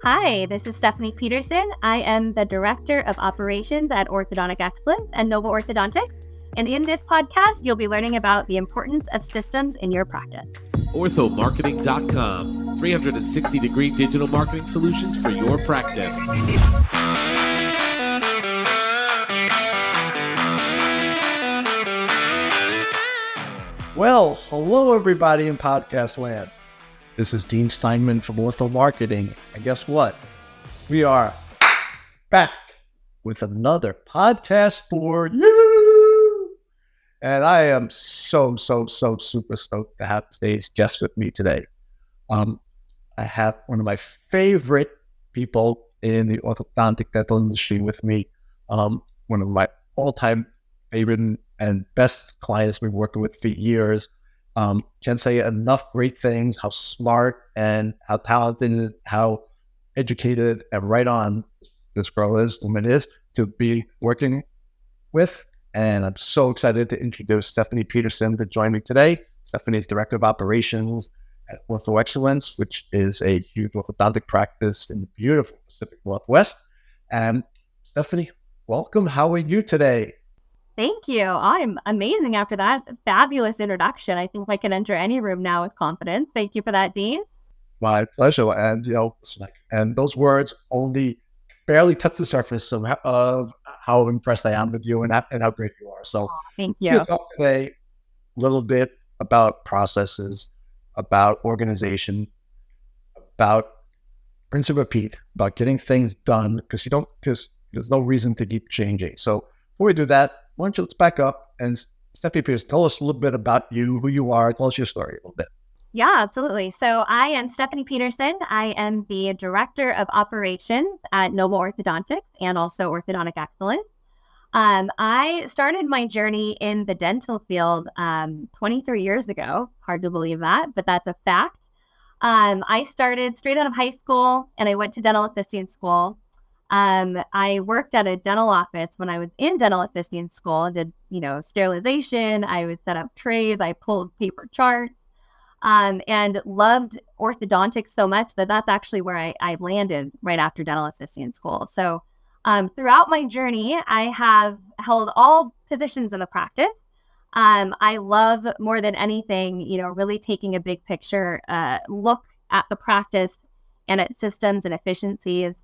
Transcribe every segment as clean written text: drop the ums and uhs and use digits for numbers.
Hi, this is Stephanie Peterson. I am the Director of Operations at Orthodontic Excellence and Novel Orthodontics. And in this podcast, you'll be learning about the importance of systems in your practice. OrthoMarketing.com, 360-degree digital marketing solutions for your practice. Well, hello everybody in podcast land. This is Dean Steinman from Ortho Marketing. And guess what? We are back with another podcast for you. And I am so super stoked to have today's guest with me today. I have one of my favorite people in the orthodontic dental industry with me. One of my all-time favorite and best clients we've been working with for years. Can't say enough great things, how smart and how talented, how educated and right on this woman is to be working with. And I'm so excited to introduce Stephanie Peterson to join me today. Stephanie is Director of Operations at Ortho Excellence, which is a huge orthodontic practice in the beautiful Pacific Northwest. And Stephanie, welcome. How are you today? Thank you. I'm amazing after that fabulous introduction. I think I can enter any room now with confidence. Thank you for that, Dean. My pleasure. And, and those words only barely touch the surface of how impressed I am with you and how great you are. So thank you. We'll talk today a little bit about processes, about organization, about rinse and repeat, about getting things done, because there's no reason to keep changing. So before we do that, why don't you let's back up and Stephanie Peterson, tell us a little bit about you, who you are, tell us your story a little bit. Yeah, absolutely. So I am Stephanie Peterson. I am the Director of Operations at Novel Orthodontics and also Orthodontic Excellence. I started my journey in the dental field 23 years ago. Hard to believe that, but that's a fact. I started straight out of high school and I went to dental assisting school. I worked at a dental office when I was in dental assisting school and did, sterilization. I would set up trays. I pulled paper charts, and loved orthodontics so much that that's actually where I landed right after dental assisting school. So, throughout my journey, I have held all positions in the practice. I love more than anything, really taking a big picture, look at the practice and at systems and efficiencies.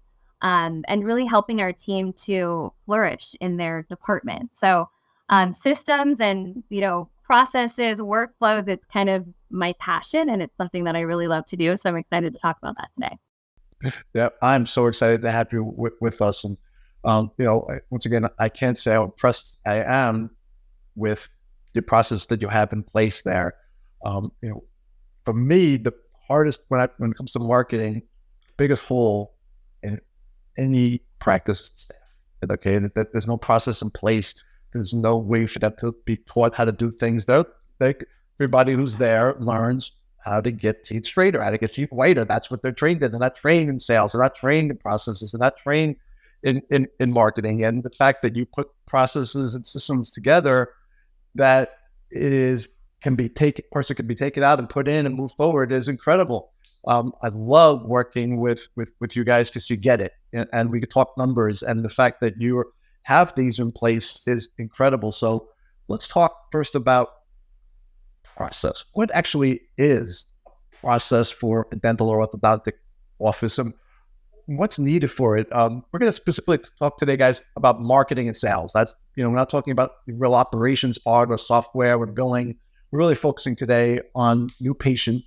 And really helping our team to flourish in their department. So systems and, processes, workflows, it's kind of my passion and it's something that I really love to do. So I'm excited to talk about that today. Yeah, I'm so excited to have you with us. And, once again, I can't say how impressed I am with the process that you have in place there. For me, the hardest when it comes to marketing, biggest hole in any practice staff. Okay, that there's no process in place. There's no way for them to be taught how to do things. Everybody who's there learns how to get teeth straighter, how to get teeth whiter. That's what they're trained in. They're not trained in sales. They're not trained in processes. They're not trained in marketing. And the fact that you put processes and systems together that can be taken out and put in and move forward is incredible. I love working with you guys because you get it, and we could talk numbers, and the fact that you have these in place is incredible. So let's talk first about process. What actually is a process for a dental or orthodontic office, and what's needed for it? We're going to specifically talk today, guys, about marketing and sales. That's, we're not talking about the real operations part or software or billing. We're really focusing today on new patient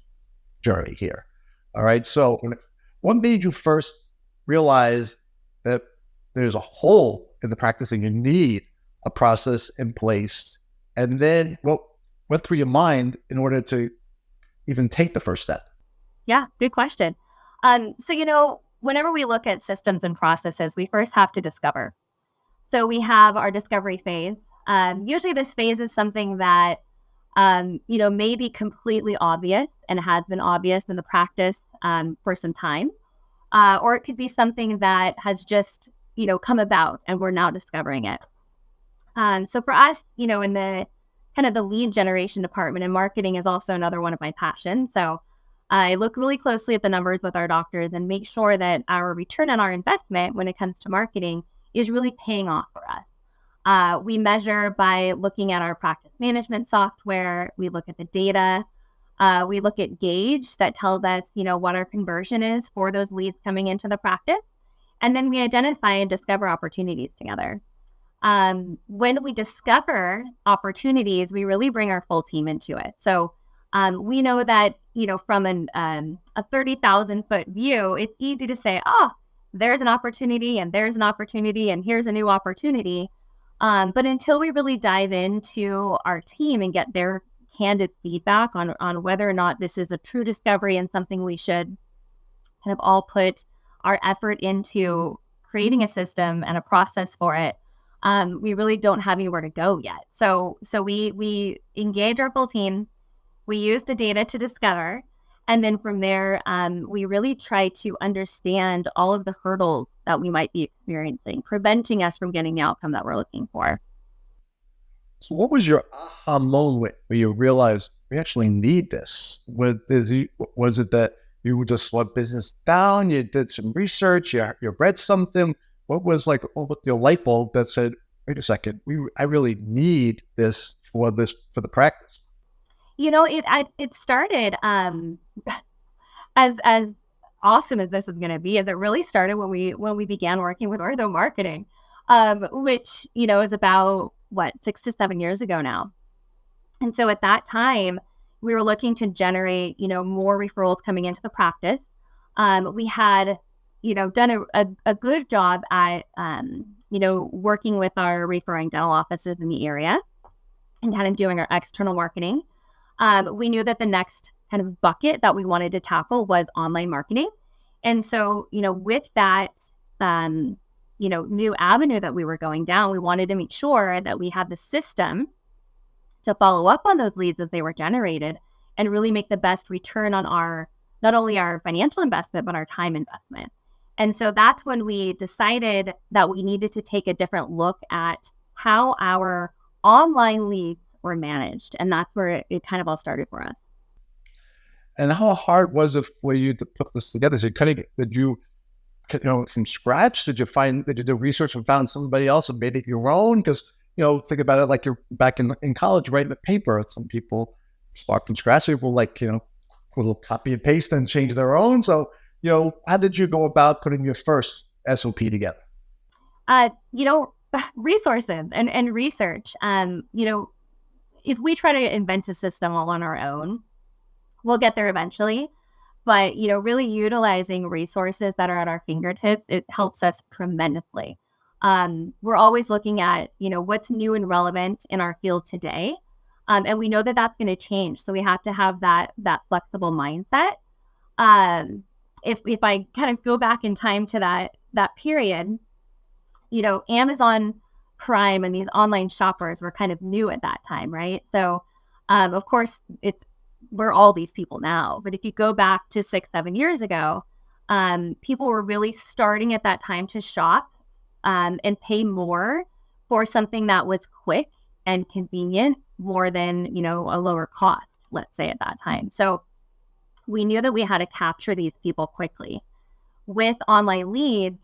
journey here. All right. So what made you first realize that there's a hole in the practice and you need a process in place? And then what went through your mind in order to even take the first step? Yeah, good question. So, whenever we look at systems and processes, we first have to discover. So we have our discovery phase. Usually this phase is something that may be completely obvious and has been obvious in the practice for some time, or it could be something that has just, come about and we're now discovering it. So for us, in the kind of the lead generation department, and marketing is also another one of my passions. So I look really closely at the numbers with our doctors and make sure that our return on our investment when it comes to marketing is really paying off for us. We measure by looking at our practice management software. We look at the data. We look at Gauge that tells us, what our conversion is for those leads coming into the practice. And then we identify and discover opportunities together. When we discover opportunities, we really bring our full team into it. So we know that, from a 30,000 foot view, it's easy to say, there's an opportunity and there's an opportunity and here's a new opportunity. But until we really dive into our team and get their candid feedback on whether or not this is a true discovery and something we should kind of all put our effort into creating a system and a process for it, we really don't have anywhere to go yet. So we engage our full team. We use the data to discover. And then from there, we really try to understand all of the hurdles that we might be experiencing, preventing us from getting the outcome that we're looking for. So what was your aha moment where you realized we actually need this? Was it that you just slowed business down, you did some research, you read something? What was your light bulb that said, wait a second, I really need this for the practice? It started as awesome as this is going to be, as it really started when we began working with Ortho Marketing, which is about 6 to 7 years ago now. And so at that time, we were looking to generate more referrals coming into the practice. We had done a good job at working with our referring dental offices in the area and kind of doing our external marketing. We knew that the next kind of bucket that we wanted to tackle was online marketing. And so, with that, new avenue that we were going down, we wanted to make sure that we had the system to follow up on those leads as they were generated and really make the best return on not only our financial investment, but our time investment. And so that's when we decided that we needed to take a different look at how our online leads were managed. And that's where it kind of all started for us. And how hard was it for you to put this together? So did you from scratch? Did you do research and found somebody else and made it your own? Because, think about it like you're back in college writing a paper. Some people start from scratch. People a little copy and paste and change their own. So, how did you go about putting your first SOP together? Resources and research. If we try to invent a system all on our own, we'll get there eventually. But, really utilizing resources that are at our fingertips, it helps us tremendously. We're always looking at, what's new and relevant in our field today. And we know that that's going to change. So we have to have that flexible mindset. If I kind of go back in time to that period, Amazon Prime and these online shoppers were kind of new at that time, right? So, of course, we're all these people now. But if you go back to 6-7 years ago, people were really starting at that time to shop and pay more for something that was quick and convenient more than, a lower cost, let's say at that time. So we knew that we had to capture these people quickly. With online leads,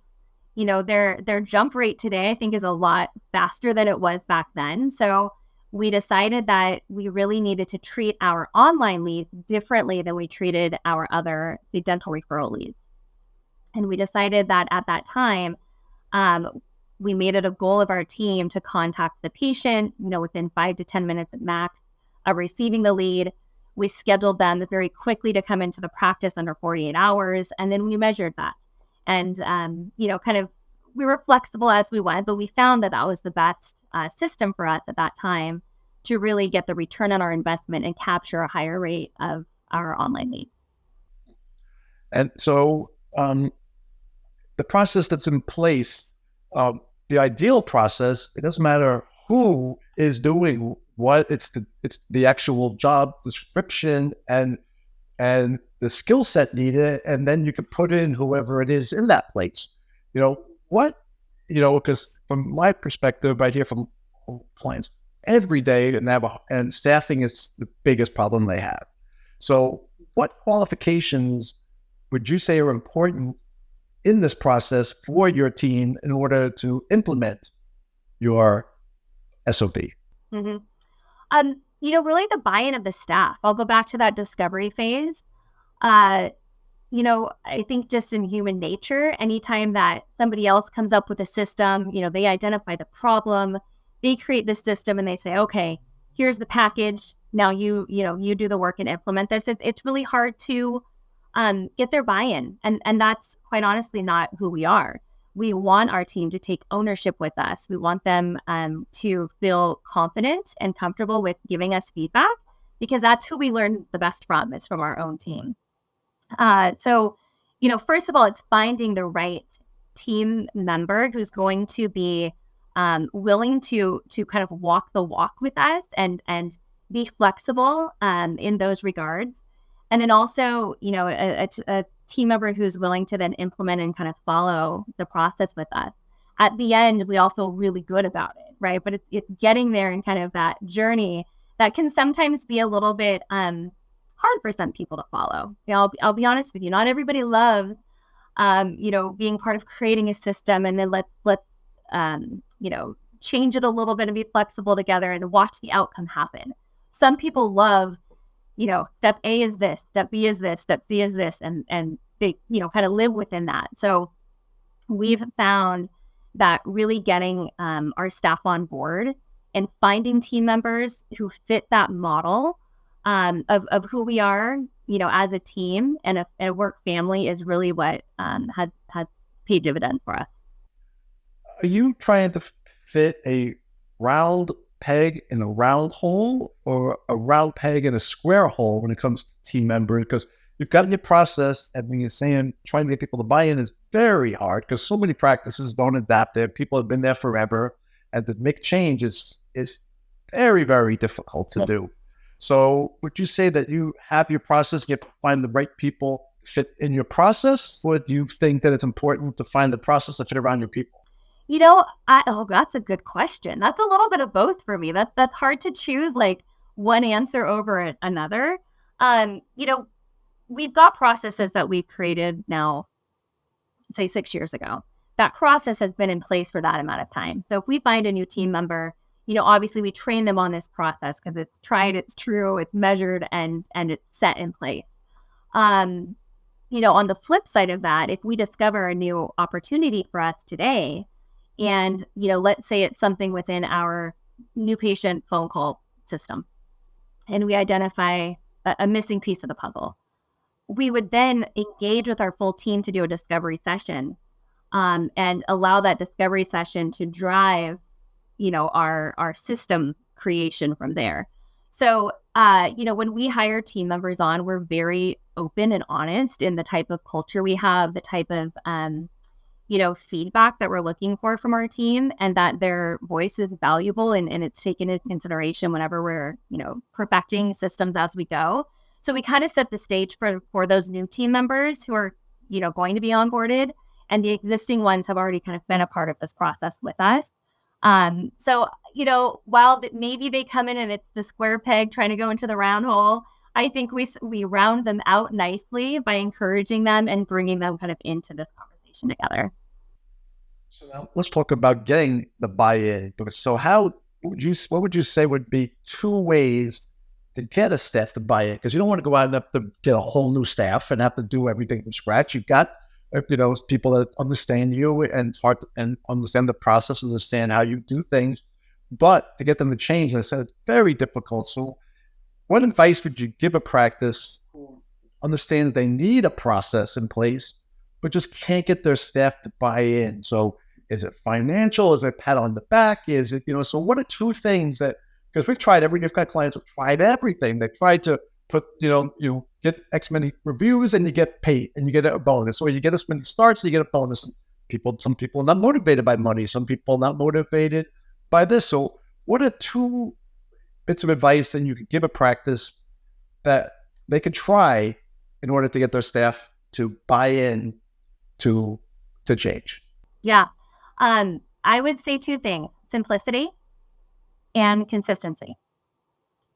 their jump rate today, I think, is a lot faster than it was back then. So we decided that we really needed to treat our online leads differently than we treated our other, dental referral leads. And we decided that at that time, we made it a goal of our team to contact the patient, within 5 to 10 minutes at max of receiving the lead. We scheduled them very quickly to come into the practice under 48 hours. And then we measured that. And, we were flexible as we went, but we found that was the best system for us at that time to really get the return on our investment and capture a higher rate of our online leads. And so the process that's in place, the ideal process, it doesn't matter who is doing what, it's the actual job description and the skill set needed, and then you could put in whoever it is in that place. Because from my perspective, I hear from clients every day, and staffing is the biggest problem they have. So what qualifications would you say are important in this process for your team in order to implement your SOP? Mm-hmm. Really the buy-in of the staff. I'll go back to that discovery phase. I think just in human nature, anytime that somebody else comes up with a system, they identify the problem, they create this system and they say, okay, here's the package. Now you do the work and implement this. It's really hard to get their buy-in. And that's quite honestly not who we are. We want our team to take ownership with us. We want them to feel confident and comfortable with giving us feedback, because that's who we learn the best from, is from our own team. So, first of all, it's finding the right team member who's going to be willing to kind of walk the walk with us and be flexible in those regards. And then also, a team member who's willing to then implement and kind of follow the process with us. At the end, we all feel really good about it, right? But it's getting there and kind of that journey that can sometimes be a little bit hard for some people to follow. I'll be honest with you. Not everybody loves, being part of creating a system and then let's change it a little bit and be flexible together and watch the outcome happen. Some people love, step A is this, step B is this, step C is this, and they, kind of live within that. So we've found that really getting our staff on board and finding team members who fit that model of who we are, as a team and a work family is really what has paid dividends for us. Are you trying to fit a round peg in a round hole or a round peg in a square hole when it comes to team members? Because you've got your process, and when you're saying trying to get people to buy in is very hard because so many practices don't adapt it. People have been there forever, and to make change is very, very difficult to do. So would you say that you have your process, you have to find the right people fit in your process, or do you think that it's important to find the process to fit around your people? That's a good question. That's a little bit of both for me. That's hard to choose like one answer over another. We've got processes that we've created now, say 6 years ago. That process has been in place for that amount of time. So if we find a new team member, obviously we train them on this process because it's tried, it's true, it's measured, and it's set in place. On the flip side of that, if we discover a new opportunity for us today, and, let's say it's something within our new patient phone call system, and we identify a missing piece of the puzzle, we would then engage with our full team to do a discovery session, and allow that discovery session to drive, our system creation from there. So, when we hire team members on, we're very open and honest in the type of culture we have, the type of, feedback that we're looking for from our team, and that their voice is valuable and it's taken into consideration whenever we're, perfecting systems as we go. So we kind of set the stage for those new team members who are, going to be onboarded, and the existing ones have already kind of been a part of this process with us. So, while maybe they come in and it's the square peg trying to go into the round hole, I think we round them out nicely by encouraging them and bringing them kind of into this conversation together. So now let's talk about getting the buy-in. So what would you say would be 2 ways to get a staff to buy in? Because you don't want to go out and have to get a whole new staff and have to do everything from scratch. You've got, people that understand you and understand the process, understand how you do things. But to get them to change, and I said it's very difficult. So what advice would you give a practice who understands they need a process in place, but just can't get their staff to buy in? So is it financial? Is it a pat on the back? Is it, so what are 2 things that, because we've got clients who've tried everything. They tried to put, you get X many reviews and you get paid and you get a bonus, or you get this many starts, and you get a bonus. Some people are not motivated by money. Some people are not motivated by this. So what are 2 bits of advice that you could give a practice that they could try in order to get their staff to buy in to change? Yeah. I would say 2 things: simplicity and consistency.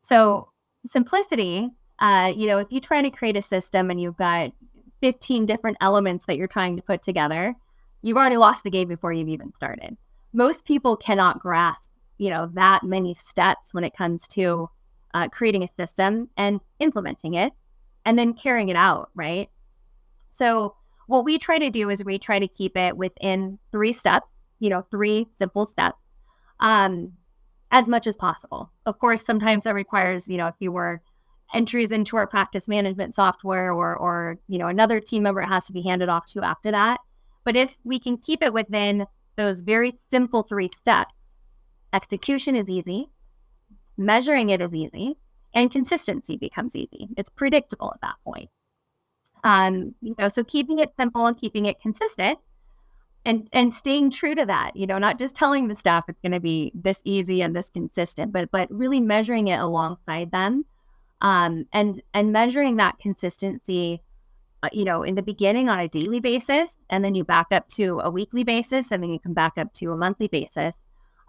So simplicity If you try to create a system and you've got 15 different elements that you're trying to put together, you've already lost the game before you've even started. Most people cannot grasp, that many steps when it comes to creating a system and implementing it and then carrying it out, right? So what we try to do is we try to keep it within 3 steps, 3 simple steps, as much as possible. Of course, sometimes that requires, if you were entries into our practice management software or another team member it has to be handed off to after that. But if we can keep it within those very simple 3 steps, execution is easy, measuring it is easy, and consistency becomes easy. It's predictable at that point. So keeping it simple and keeping it consistent and staying true to that, not just telling the staff it's going to be this easy and this consistent, but really measuring it alongside them. And measuring that consistency, in the beginning on a daily basis, and then you back up to a weekly basis, and then you come back up to a monthly basis.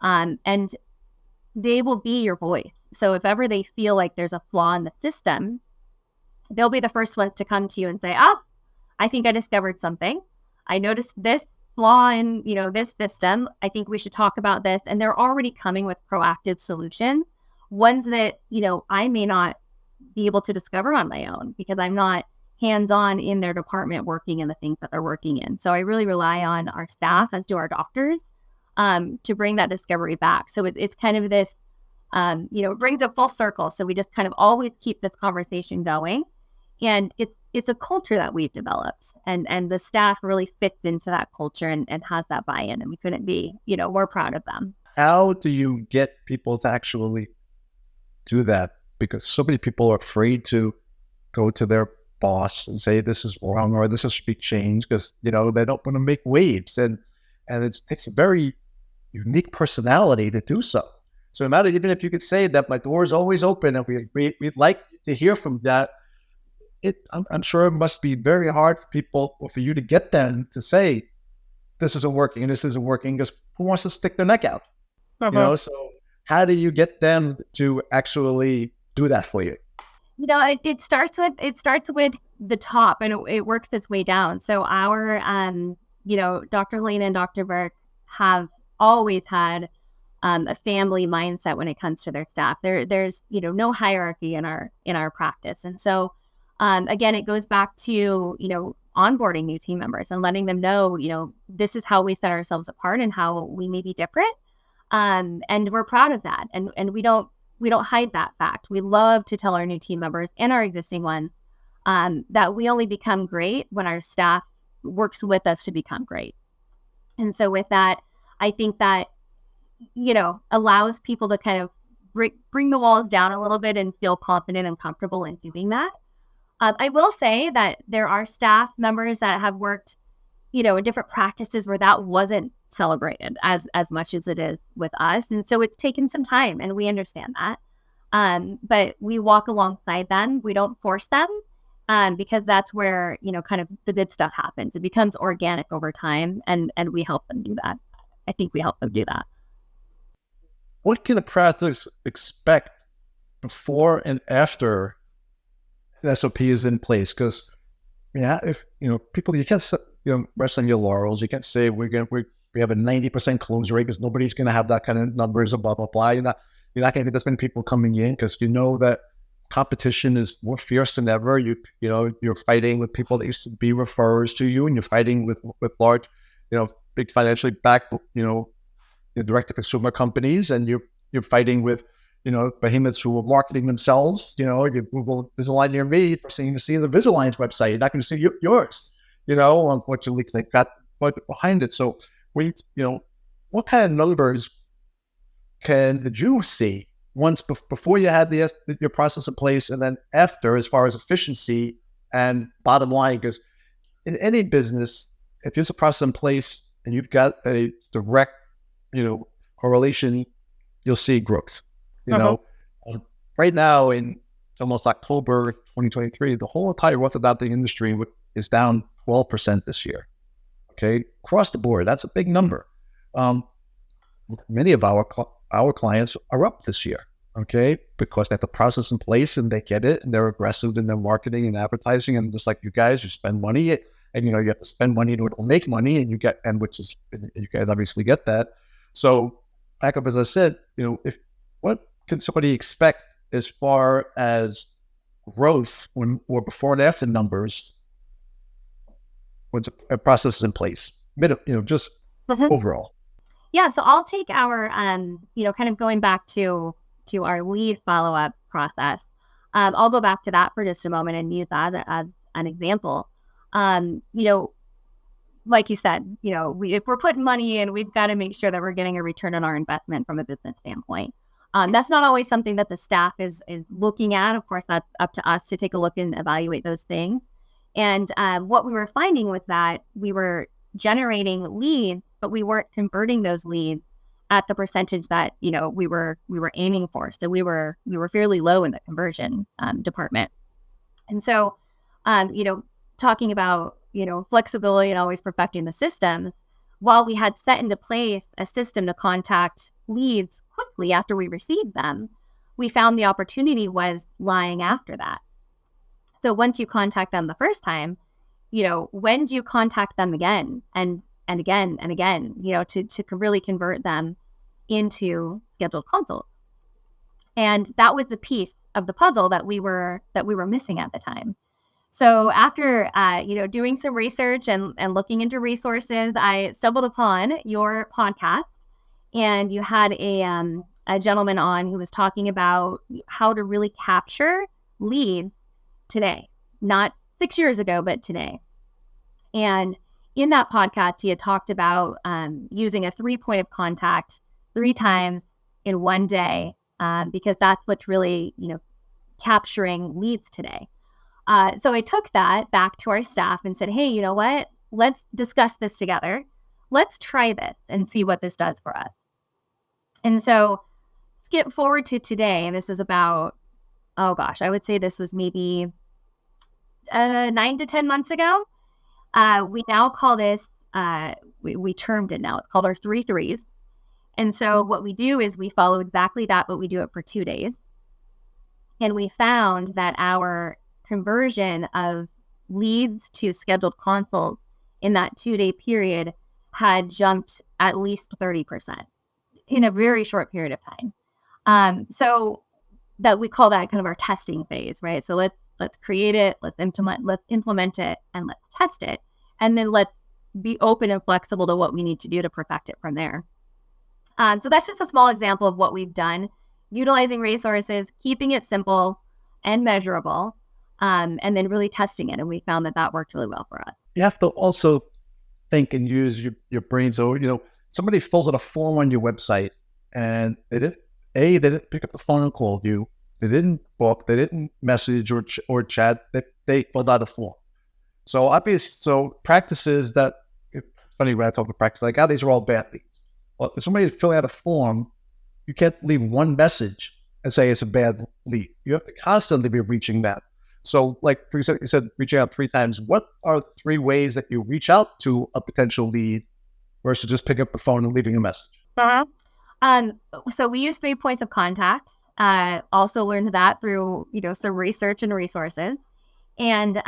And they will be your voice. So if ever they feel like there's a flaw in the system, they'll be the first ones to come to you and say, I think I discovered something. I noticed this flaw in, this system. I think we should talk about this. And they're already coming with proactive solutions, ones that, I may not be able to discover on my own because I'm not hands-on in their department working in the things that they're working in. So I really rely on our staff, as do our doctors, to bring that discovery back. So it's kind of this, it brings it full circle. So we just kind of always keep this conversation going. And it's a culture that we've developed, and the staff really fits into that culture and has that buy-in, and we couldn't be, more proud of them. How do you get people to actually do that? Because so many people are afraid to go to their boss and say this is wrong or this should be changed because, they don't want to make waves. And it takes a very unique personality to do so. So no matter, even if you could say that my door is always open and we'd like to hear from that, I'm sure it must be very hard for people or for you to get them to say this isn't working and this isn't working, because who wants to stick their neck out? So how do you get them to actually do that for you? It starts with the top, and it works its way down. So our Dr. Lane and Dr. Burke have always had a family mindset when it comes to their staff. There's no hierarchy in our practice, and so again, it goes back to onboarding new team members and letting them know this is how we set ourselves apart and how we may be different, and we're proud of that, and we don't hide that fact. We love to tell our new team members and our existing ones that we only become great when our staff works with us to become great. And so with that, I think that, allows people to kind of bring the walls down a little bit and feel confident and comfortable in doing that. I will say that there are staff members that have worked, in different practices where that wasn't celebrated as much as it is with us. And so it's taken some time, and we understand that. But we walk alongside them. We don't force them, because that's where, kind of the good stuff happens. It becomes organic over time, and we help them do that. I think we help them do that. What can a practice expect before and after the SOP is in place? Because if people, you can't rest on your laurels. You can't say we have a 90% close rate because nobody's going to have that kind of numbers and blah blah blah. You're not going to get this many people coming in because that competition is more fierce than ever. You're fighting with people that used to be referrers to you, and you're fighting with large, big financially backed, direct to consumer companies, and you're fighting with behemoths who are marketing themselves. You Google Invisalign near me, first thing you see is the Invisalign's website. You're not going to see yours. Unfortunately, because they've got budget behind it. So what kind of numbers did you see once before you had your process in place, and then after, as far as efficiency and bottom line? Because in any business, if there's a process in place and you've got a direct, correlation, you'll see growth. Right now in almost October 2023, the whole entire orthodontic industry is down 12% this year. Okay, across the board, that's a big number. Many of our clients are up this year. okay, because they have the process in place and they get it and they're aggressive in their marketing and advertising. And just like you guys, you spend money and, you have to spend money in order to make money and you guys obviously get that. So back up, as I said, what can somebody expect as far as growth or before and after numbers once a process is in place, just overall? Yeah, so I'll take our, kind of going back to our lead follow-up process. I'll go back to that for just a moment and use that as an example. Like you said, if we're putting money in, we've got to make sure that we're getting a return on our investment from a business standpoint. That's not always something that the staff is looking at. Of course, that's up to us to take a look and evaluate those things. And what we were finding was that we were generating leads, but we weren't converting those leads at the percentage that we were aiming for. So we were fairly low in the conversion department. And so, talking about flexibility and always perfecting the systems, while we had set into place a system to contact leads quickly after we received them, we found the opportunity was lying after that. So once you contact them the first time, when do you contact them again and again and again, to really convert them into scheduled consults? And that was the piece of the puzzle that we were missing at the time. So after, doing some research and looking into resources, I stumbled upon your podcast, and you had a gentleman on who was talking about how to really capture leads today, not 6 years ago, but today. And in that podcast, he had talked about using a 3-point of contact 3 times in one day, because that's what's really, capturing leads today. So I took that back to our staff and said, hey, you know what? Let's discuss this together. Let's try this and see what this does for us. And so skip forward to today, and this is about, I would say this was maybe 9 to 10 months ago. We now call this, we termed it now, it's called our 3 threes. And so what we do is we follow exactly that, but we do it for 2 days. And we found that our conversion of leads to scheduled consults in that 2-day period had jumped at least 30% in a very short period of time. So that we call that kind of our testing phase, right? So let's create it, let's implement it, and let's test it. And then let's be open and flexible to what we need to do to perfect it from there. So that's just a small example of what we've done, utilizing resources, keeping it simple and measurable, and then really testing it. And we found that worked really well for us. You have to also think and use your brain. So, somebody fills out a form on your website and they didn't pick up the phone and called you. They didn't book, they didn't message or chat, they filled out a form. So practices that, it's funny when I talk about practice, like, these are all bad leads. Well, if somebody is filling out a form, you can't leave one message and say it's a bad lead. You have to constantly be reaching that. So like you said, reaching out 3 times. What are 3 ways that you reach out to a potential lead versus just picking up the phone and leaving a message? So we use 3 points of contact. Also learned that through, some research and resources. And,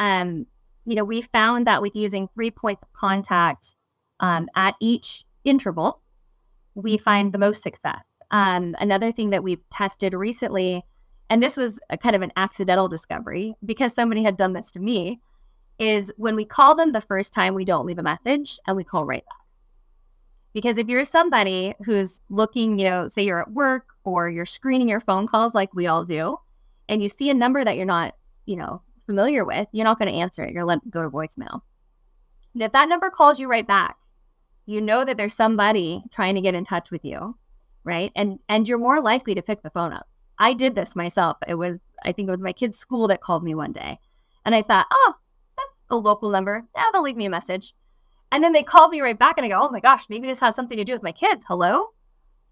we found that with using 3 points of contact at each interval, we find the most success. Another thing that we've tested recently, and this was a kind of an accidental discovery because somebody had done this to me, is when we call them the first time, we don't leave a message and we call right back. Because if you're somebody who's looking, say you're at work or you're screening your phone calls like we all do, and you see a number that you're not, familiar with, you're not going to answer it. You're going to let it go to voicemail. And if that number calls you right back, you know that there's somebody trying to get in touch with you, right? And you're more likely to pick the phone up. I did this myself. I think it was my kid's school that called me one day. And I thought, that's a local number. Yeah, they'll leave me a message. And then they called me right back and I go, oh my gosh, maybe this has something to do with my kids. Hello?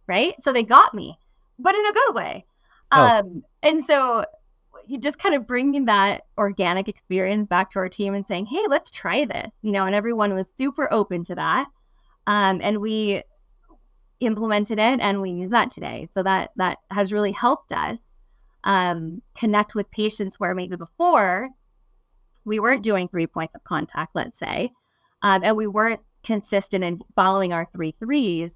Right? So they got me, but in a good way. And so you just kind of bringing that organic experience back to our team and saying, hey, let's try this, and everyone was super open to that. And we implemented it and we use that today. So that has really helped us connect with patients where maybe before we weren't doing 3 points of contact, let's say, and we weren't consistent in following our 3 threes.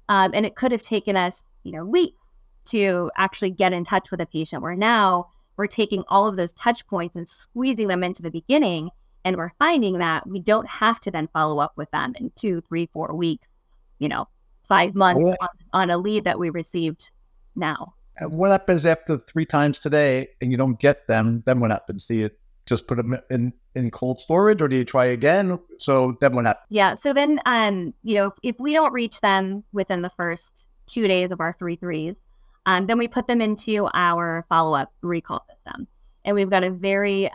And it could have taken us, weeks to actually get in touch with a patient, where now we're taking all of those touch points and squeezing them into the beginning. And we're finding that we don't have to then follow up with them in 2, 3, 4 weeks, 5 months on a lead that we received now. And what happens after 3 times today and you don't get them? Then what happens? Do you just put them in cold storage, or do you try again? So then what happens? Yeah. So then, if we don't reach them within the first 2 days of our 3 threes, then we put them into our follow-up recall system. And we've got a very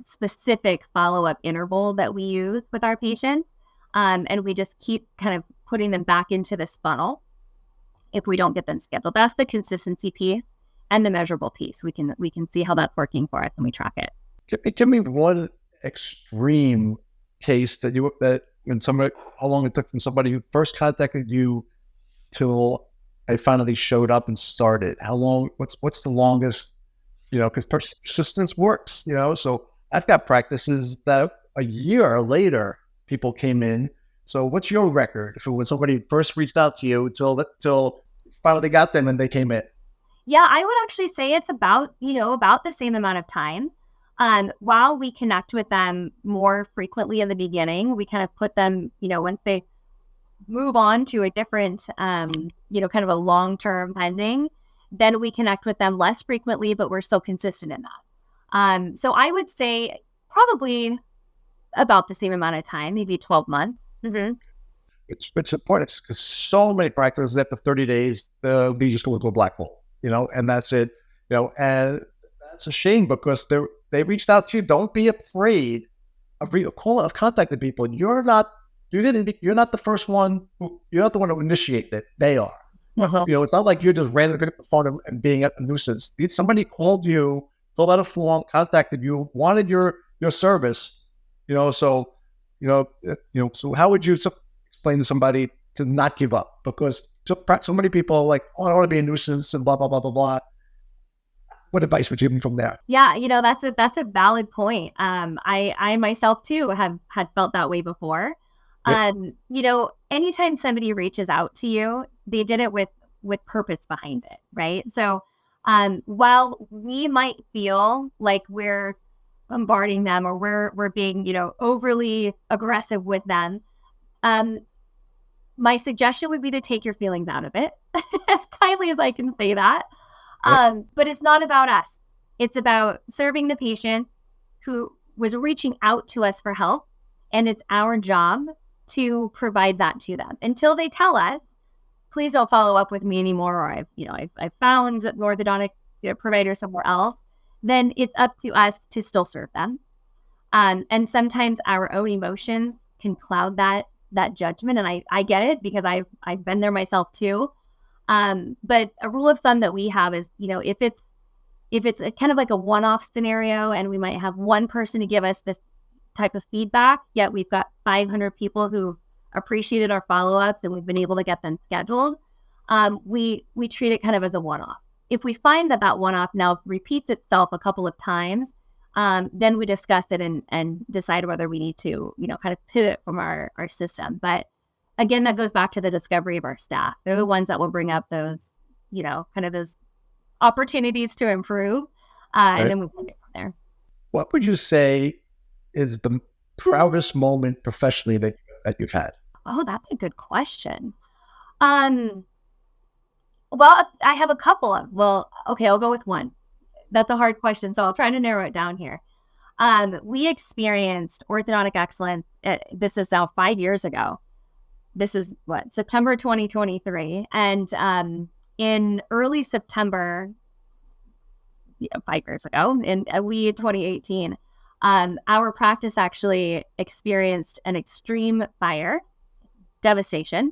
specific follow-up interval that we use with our patients. And we just keep kind of putting them back into this funnel if we don't get them scheduled. That's the consistency piece and the measurable piece. We can see how that's working for us and we track it. Give me one extreme case that when somebody, how long it took from somebody who first contacted you till I finally showed up and started. How long? What's the longest? Because persistence works. So I've got practices that a year later people came in. So what's your record for when somebody first reached out to you till finally got them and they came in? Yeah, I would actually say it's about the same amount of time. While we connect with them more frequently in the beginning, we kind of put them, once they move on to a different, kind of a long-term pending, then we connect with them less frequently, but we're still consistent in that. So I would say probably about the same amount of time, maybe 12 months. Mm-hmm. It's important because so many practices after 30 days, they just go into a black hole, and that's it, and that's a shame because they reached out to you. Don't be afraid of contacting people. You're not the first one. You're not the one who initiated it. They are. Uh-huh. It's not like you're just randomly picking up the phone and being a nuisance. Somebody called you, filled out a form, contacted you, wanted your service. So how would you explain to somebody to not give up? Because so many people are like, oh, I don't want to be a nuisance and blah blah blah blah blah. What advice would you give me from there? Yeah, that's a valid point. I myself too had felt that way before. Yep. Anytime somebody reaches out to you, they did it with purpose behind it, right? So while we might feel like we're bombarding them or we're being, overly aggressive with them, my suggestion would be to take your feelings out of it, as kindly as I can say that. But it's not about us. It's about serving the patient who was reaching out to us for help, and it's our job to provide that to them until they tell us, please don't follow up with me anymore, or I've found an orthodontic provider somewhere else. Then it's up to us to still serve them. And sometimes our own emotions can cloud that judgment. And I get it because I've been there myself too. But a rule of thumb that we have is, if it's a kind of like a one-off scenario and we might have one person to give us this type of feedback, yet we've got 500 people who appreciated our follow-ups and we've been able to get them scheduled, we treat it kind of as a one-off. If we find that one-off now repeats itself a couple of times, then we discuss it and decide whether we need to, kind of pivot from our system. But again, that goes back to the discovery of our staff. They're the ones that will bring up those, kind of those opportunities to improve. Right. And then we take it from there. What would you say is the proudest moment professionally that you've had? Oh, that's a good question. Well, I have a couple of, okay, I'll go with one. That's a hard question, so I'll try to narrow it down here. We experienced orthodontic excellence. This is now 5 years ago. This is September 2023. And in early September, 5 years ago, in 2018, our practice actually experienced an extreme fire, devastation.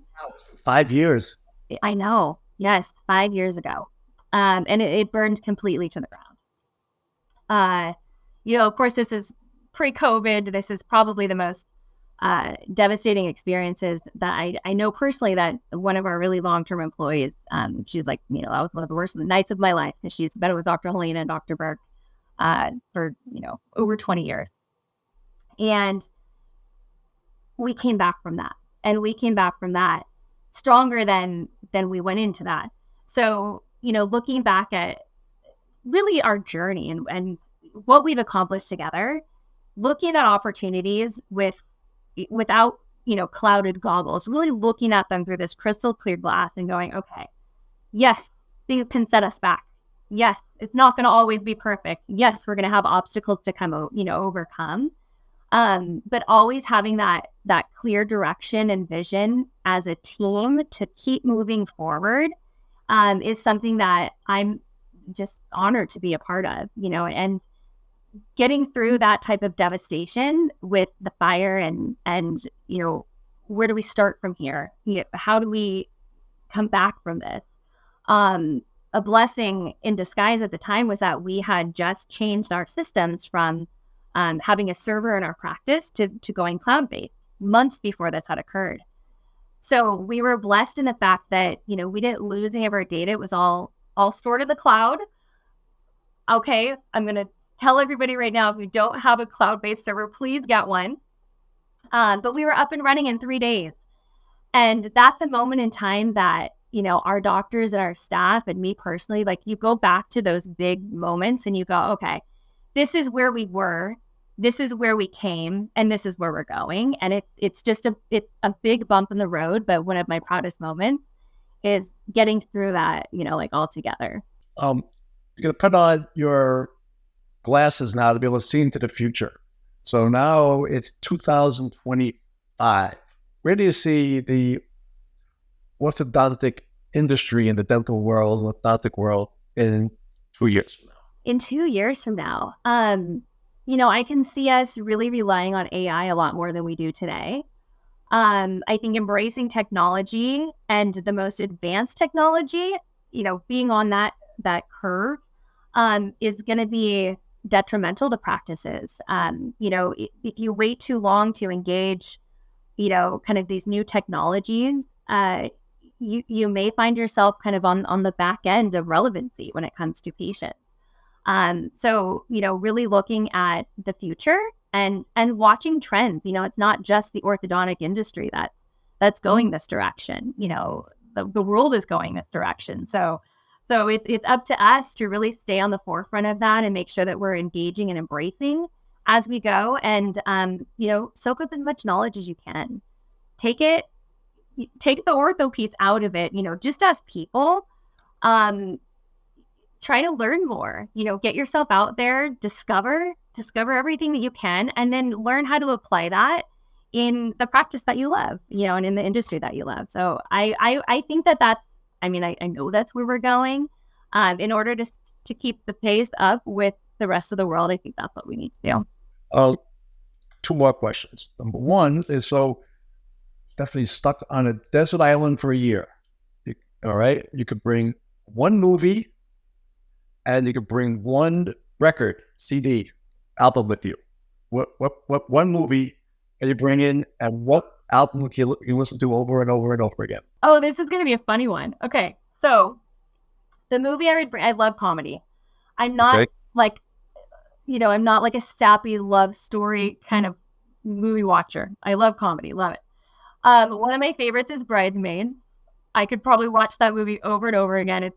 5 years. I know. Yes, 5 years ago. And it burned completely to the ground. Of course, this is pre-COVID. This is probably the most devastating experiences that I know personally that one of our really long-term employees, she's like, that was one of the worst nights of my life. And she's been with Dr. Helena and Dr. Burke for, over 20 years. And we came back from that. And we came back from that stronger than we went into that. So, looking back at really our journey and what we've accomplished together, looking at opportunities without, clouded goggles, really looking at them through this crystal clear glass and going, okay, yes, things can set us back. Yes, it's not going to always be perfect. Yes, we're going to have obstacles to overcome. But always having that clear direction and vision as a team to keep moving forward is something that I'm just honored to be a part of, and getting through that type of devastation with the fire and where do we start from here? How do we come back from this? A blessing in disguise at the time was that we had just changed our systems from having a server in our practice to going cloud-based months before this had occurred. So we were blessed in the fact that, we didn't lose any of our data. It was all stored in the cloud. Okay, I'm going to tell everybody right now, if you don't have a cloud-based server, please get one. But we were up and running in 3 days. And that's a moment in time that, our doctors and our staff and me personally, like you go back to those big moments and you go, okay, this is where we were, this is where we came, and this is where we're going. And it's just a big bump in the road. But one of my proudest moments is getting through that, all together. You're going to put on your glasses now to be able to see into the future. So now it's 2025. Where do you see the orthodontic industry in the dental world, orthodontic world in 2 years from now? In 2 years from now, I can see us really relying on AI a lot more than we do today. I think embracing technology and the most advanced technology, being on that curve is going to be detrimental to practices. If you wait too long to engage, kind of these new technologies, you may find yourself kind of on the back end of relevancy when it comes to patients. So, really looking at the future and watching trends. It's not just the orthodontic industry that's going this direction. The world is going this direction. So it's up to us to really stay on the forefront of that and make sure that we're engaging and embracing as we go, and soak up as much knowledge as you can. Take the ortho piece out of it. Just as people, try to learn more. Get yourself out there, discover everything that you can, and then learn how to apply that in the practice that you love. And in the industry that you love. So I think that's. I know that's where we're going. In order to keep the pace up with the rest of the world, I think that's what we need to do. 2 more questions. Number one is, so Stephanie's stuck on a desert island for a year. All right. You could bring one movie and you could bring one record, CD, album with you. What one movie can you bring in, and what album can you listen to over and over and over again? Oh, this is going to be a funny one. Okay. So the movie I would bring, I love comedy. I'm not I'm not like a sappy love story kind of movie watcher. I love comedy. Love it. One of my favorites is Bridesmaids. I could probably watch that movie over and over again.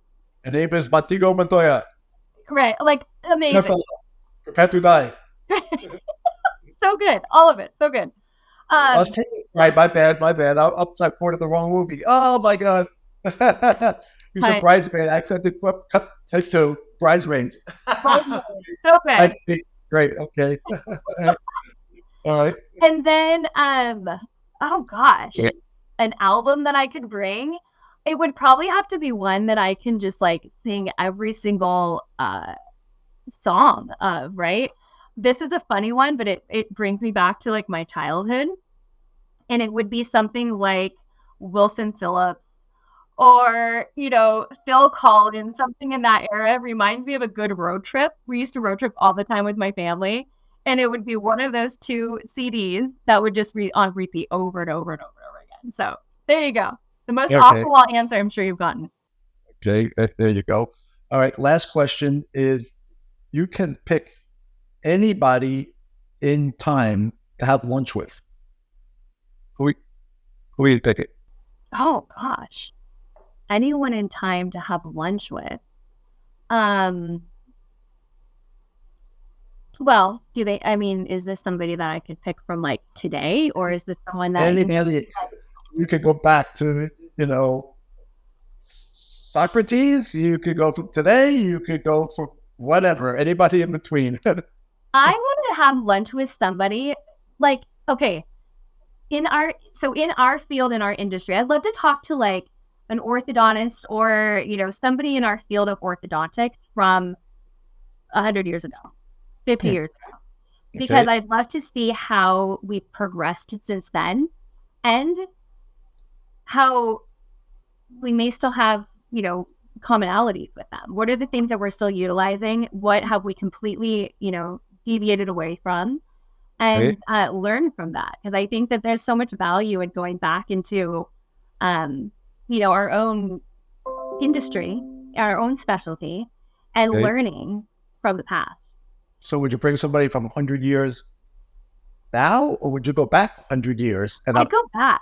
Her name is Matigo Montoya. Right. Like, amazing. Prepare to die. So good. All of it. So good. Right, my bad. I quoted the wrong movie. Oh my God. You said Bridesmaid. I accepted cut take 2. Bridesmaids. So good. Great. Okay. All right. And then, oh gosh, an album that I could bring. It would probably have to be one that I can just like sing every single song of, right? This is a funny one, but it brings me back to like my childhood. And it would be something like Wilson Phillips or, Phil Collins, something in that era. It reminds me of a good road trip. We used to road trip all the time with my family. And it would be one of those 2 CDs that would just be on repeat over and over and over and over again. So there you go. The most off-the-wall answer I'm sure you've gotten. Okay, there you go. All right, last question is, you can pick anybody in time to have lunch with. Who are you picking? Oh, gosh. Anyone in time to have lunch with? Well, is this somebody that I could pick from like today, or is this someone that you could go back to, Socrates, you could go from today, you could go for whatever, anybody in between. I want to have lunch with somebody like, okay, in our field, in our industry, I'd love to talk to like an orthodontist or, somebody in our field of orthodontics from 100 years ago, 50 years ago, because I'd love to see how we've progressed since then and how we may still have, commonalities with them. What are the things that we're still utilizing? What have we completely, deviated away from? And learn from that, because I think that there's so much value in going back into, our own industry, our own specialty, and learning from the past. So would you bring somebody from 100 years now, or would you go back 100 years? I'd go back.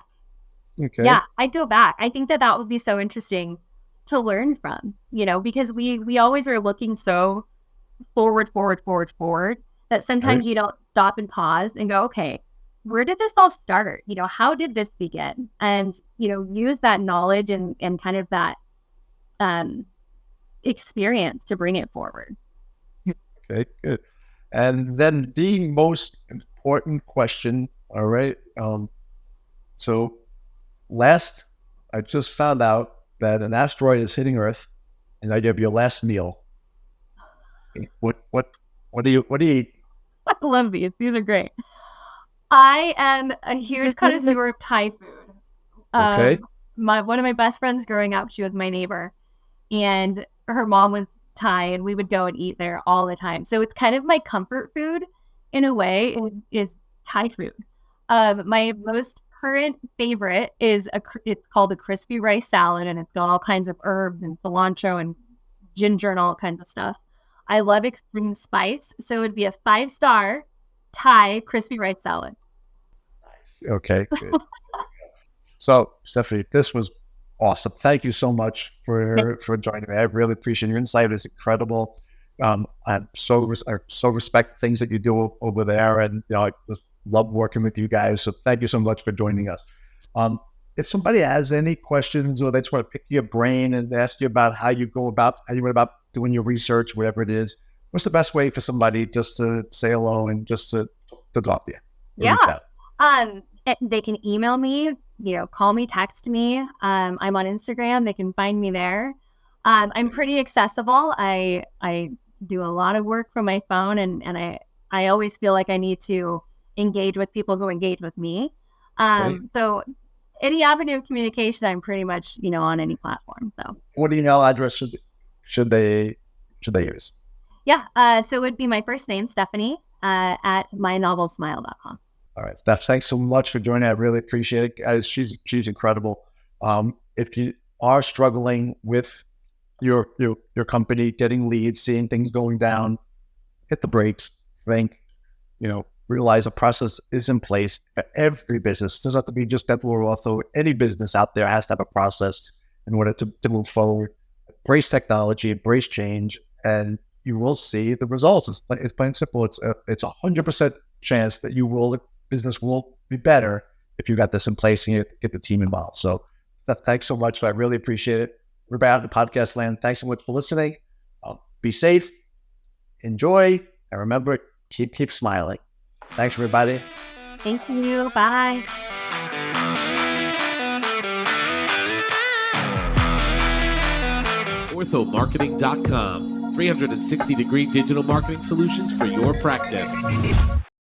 Okay. Yeah, I'd go back. I think that would be so interesting to learn from, because we always are looking so forward, that sometimes you don't stop and pause and go, okay, where did this all start? How did this begin? And, use that knowledge and kind of that experience to bring it forward. Okay, good. And then the most important question, all right. So I just found out that an asteroid is hitting Earth, and I have your last meal. What do you eat? I love these. These are great. I am a huge connoisseur of Thai food. Okay. One of my best friends growing up, she was my neighbor, and her mom was Thai, and we would go and eat there all the time. So it's kind of my comfort food in a way is Thai food. My most current favorite is it's called a crispy rice salad, and it's got all kinds of herbs and cilantro and ginger and all kinds of stuff. I love extreme spice, so it would be a 5-star Thai crispy rice salad. Nice. Okay, good. So, Stephanie, this was awesome. Thank you so much for joining me. I really appreciate your insight. It's incredible. I so respect things that you do over there, and I just love working with you guys. So, thank you so much for joining us. If somebody has any questions, or they just want to pick your brain and ask you about how you went about doing your research, whatever it is, what's the best way for somebody just to say hello and just to talk to you? Yeah. They can email me, call me, text me. I'm on Instagram. They can find me there. I'm pretty accessible. I do a lot of work from my phone, and I always feel like I need to engage with people who engage with me. So any avenue of communication, I'm pretty much, on any platform. So what email address should they use? Yeah. So it would be my first name, Stephanie, at mynovelsmile.com. All right, Steph, thanks so much for joining. I really appreciate it, guys. She's incredible. If you are struggling with your company, getting leads, seeing things going down, hit the brakes. Think, realize a process is in place for every business. It doesn't have to be just dental or ortho. Any business out there has to have a process in order to move forward. Embrace technology, embrace change, and you will see the results. It's plain and simple. It's 100% chance that business will be better if you got this in place and you get the team involved. So, Steph, thanks so much. I really appreciate it. We're back in podcast land. Thanks so much for listening. Be safe, enjoy, and remember, keep smiling. Thanks, everybody. Thank you. Bye. OrthoMarketing.com. 360-degree digital marketing solutions for your practice.